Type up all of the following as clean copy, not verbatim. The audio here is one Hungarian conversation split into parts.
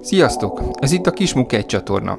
Sziasztok! Ez itt a Kismuk 1 csatorna.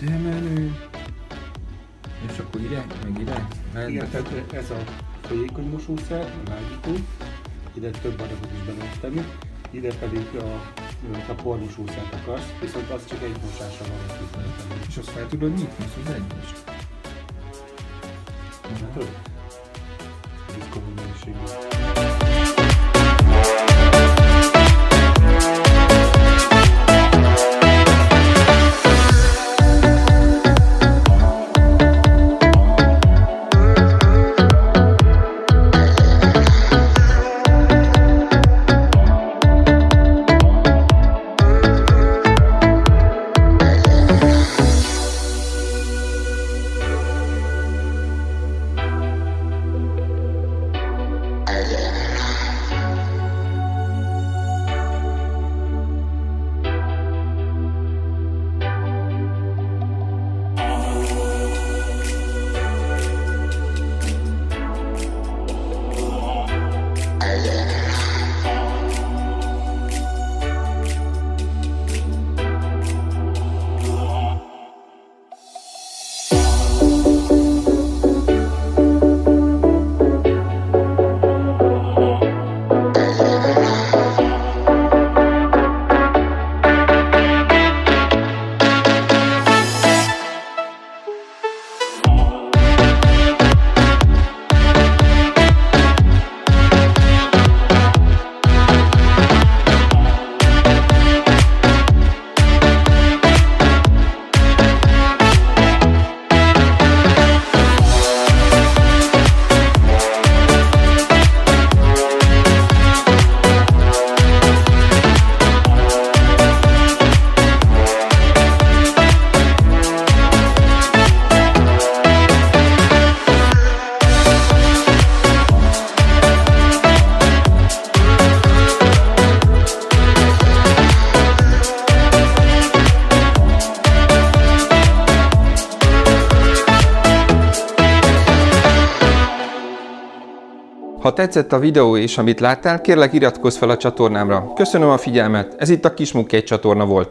De menő. És akkor ide, meg ide. Igen, tehát ez a folyékony mosószer, a lágyító. Ide több adagot is be lehet tenni. Ide pedig a pormosószert akarsz, viszont az csak egy mosásra van tenni. És azt fel tudod nyitni, az egyest? Tudod? Ez komoly mennyiségű. Ha tetszett a videó és amit láttál, kérlek iratkozz fel a csatornámra. Köszönöm a figyelmet, ez itt a Kismuk 1 csatorna volt.